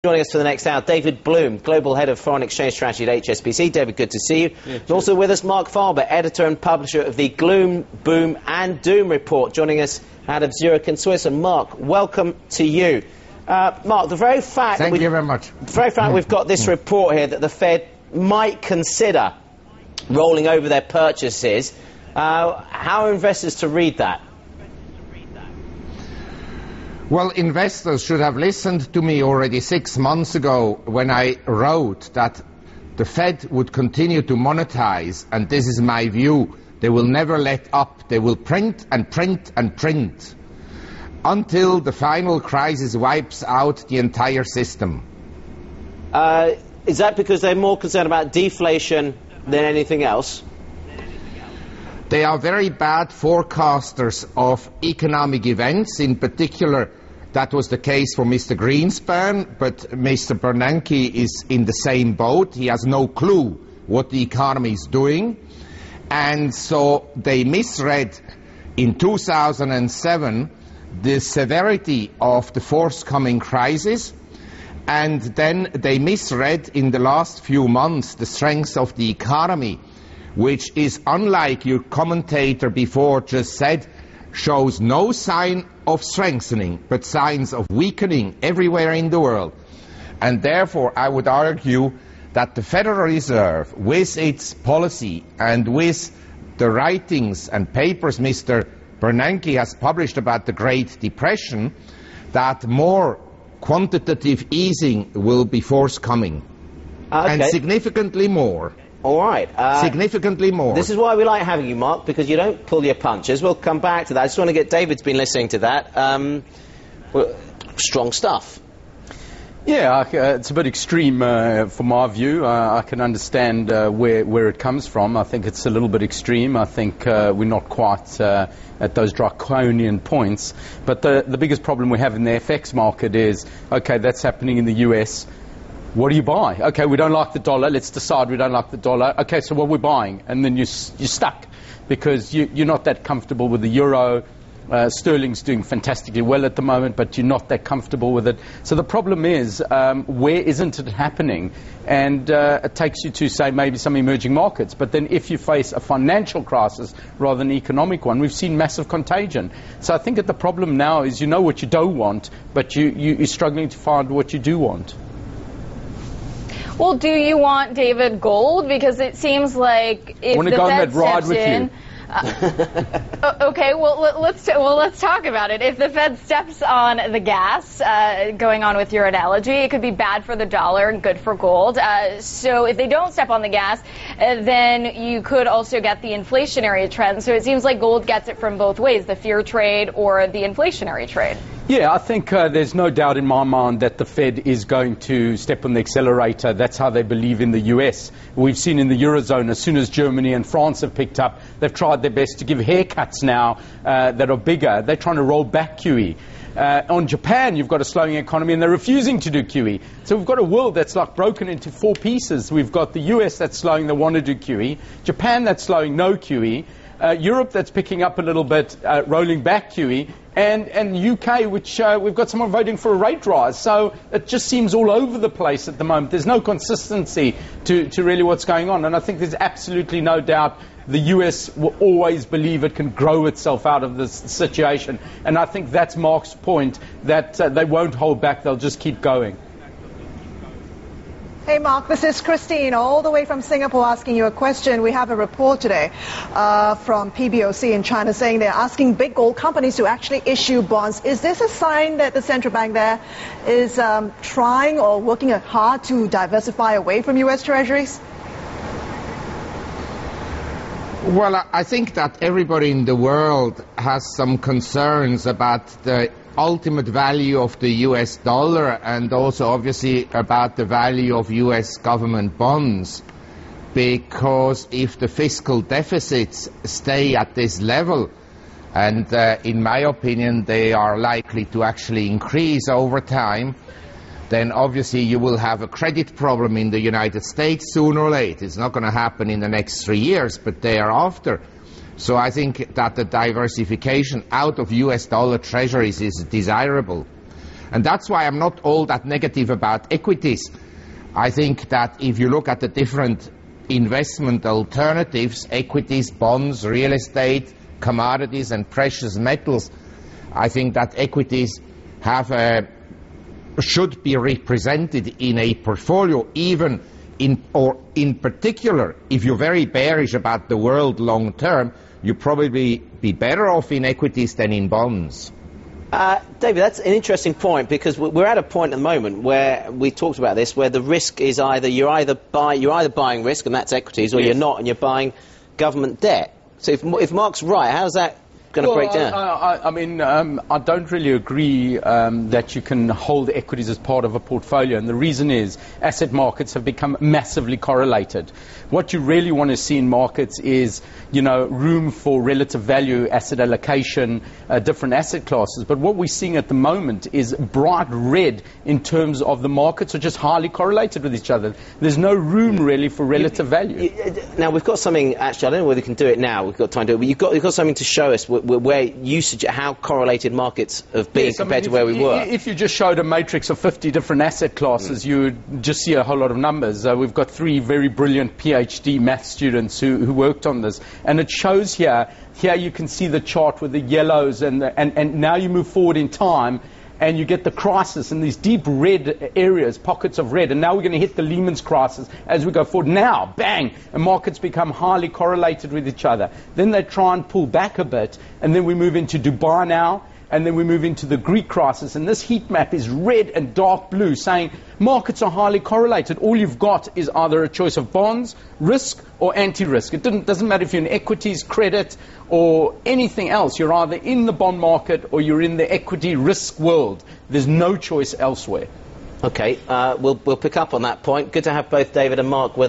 Joining us for the next hour, David Bloom, Global Head of Foreign Exchange Strategy at HSBC. David, good to see you. Yeah, and also with us, Marc Faber, Editor and Publisher of the Gloom, Boom and Doom Report, joining us out of Zurich in Switzerland. Marc, welcome to you. Marc, the very fact... Thank you very much. The very fact we've got this report here that the Fed might consider rolling over their purchases, how are investors to read that? Well, investors should have listened to me already 6 months ago when I wrote that the Fed would continue to monetize, and this is my view. They will never let up. They will print and print and print until the final crisis wipes out the entire system. Is that because they're more concerned about deflation than anything else? They are very bad forecasters of economic events. In particular, that was the case for Mr. Greenspan, but Mr. Bernanke is in the same boat. He has no clue what the economy is doing. And so they misread in 2007 the severity of the forthcoming crisis, and then they misread in the last few months the strength of the economy, which is, unlike your commentator before just said, shows no sign of strengthening, but signs of weakening everywhere in the world. And therefore, I would argue that the Federal Reserve, with its policy and with the writings and papers Mr. Bernanke has published about the Great Depression, that more quantitative easing will be forthcoming. And significantly more. All right. Significantly more. This is why we like having you, Marc, because you don't pull your punches. We'll come back to that. I just want to get... David's been listening to that. Well, strong stuff. Yeah, it's a bit extreme from my view. I can understand where it comes from. I think it's a little bit extreme. I think we're not quite at those draconian points. But the biggest problem we have in the FX market is, okay, that's happening in the US. What do you buy? Okay, we don't like the dollar. Let's decide we don't like the dollar. Okay, so what we're buying? And then you're stuck because you're not that comfortable with the euro. Sterling's doing fantastically well at the moment, but you're not that comfortable with it. So the problem is, where isn't it happening? And it takes you to, say, maybe some emerging markets. But then if you face a financial crisis rather than an economic one, we've seen massive contagion. So I think that the problem now is you know what you don't want, but you're struggling to find what you do want. Well, do you want, David, gold? Because it seems like if the Fed steps in... okay, well, let's talk about it. If the Fed steps on the gas, going on with your analogy, it could be bad for the dollar and good for gold. So if they don't step on the gas, then you could also get the inflationary trend. So it seems like gold gets it from both ways, the fear trade or the inflationary trade. Yeah, I think there's no doubt in my mind that the Fed is going to step on the accelerator. That's how they believe in the US. We've seen in the Eurozone, as soon as Germany and France have picked up, they've tried their best to give haircuts now that are bigger. They're trying to roll back QE. On Japan, you've got a slowing economy, and they're refusing to do QE. So we've got a world that's like broken into four pieces. We've got the US that's slowing, they want to do QE. Japan that's slowing, no QE. Europe that's picking up a little bit, rolling back QE. And UK, which we've got someone voting for a rate rise. So it just seems all over the place at the moment. There's no consistency to really what's going on. And I think there's absolutely no doubt the US will always believe it can grow itself out of this situation. And I think that's Mark's point, that they won't hold back. They'll just keep going. Hey Mark, this is Christine all the way from Singapore asking you a question. We have a report today from PBOC in China saying they're asking big gold companies to actually issue bonds. Is this a sign that the central bank there is trying or working hard to diversify away from US Treasuries? Well, I think that everybody in the world has some concerns about the ultimate value of the US dollar and also obviously about the value of US government bonds, because if the fiscal deficits stay at this level, and in my opinion they are likely to actually increase over time, then obviously you will have a credit problem in the United States sooner or later. It's not going to happen in the next 3 years, but thereafter. So I think that the diversification out of US dollar treasuries is desirable. And that's why I'm not all that negative about equities. I think that if you look at the different investment alternatives, equities, bonds, real estate, commodities and precious metals, I think that equities should be represented in a portfolio, even in particular, if you're very bearish about the world long term, you probably be better off in equities than in bonds. David, that's an interesting point, because we're at a point at the moment where we talked about this, where the risk is you're either buying risk, and that's equities, or you're not, and you're buying government debt. So if Mark's right, how's that going to break down? I don't really agree that you can hold equities as part of a portfolio, and the reason is asset markets have become massively correlated. What you really want to see in markets is, room for relative value, asset allocation, different asset classes. But what we're seeing at the moment is bright red in terms of the markets are just highly correlated with each other. There's no room really for relative value. Now we've got something. Actually, I don't know whether we can do it now. We've got time to do it, but you've got something to show us where you suggest how correlated markets have been compared to where we were. If you just showed a matrix of 50 different asset classes, you would just see a whole lot of numbers. We've got 3 very brilliant PhD math students who worked on this, and it shows here you can see the chart with the yellows, and now you move forward in time and you get the crisis in these deep red areas, pockets of red, and now we're going to hit the Lehman's crisis as we go forward. Now, bang, and markets become highly correlated with each other. Then they try and pull back a bit, and then we move into Dubai now, and then we move into the Greek crisis, and this heat map is red and dark blue, saying markets are highly correlated. All you've got is either a choice of bonds, risk, or anti-risk. It doesn't matter if you're in equities, credit, or anything else. You're either in the bond market or you're in the equity risk world. There's no choice elsewhere. Okay, we'll pick up on that point. Good to have both David and Mark with us.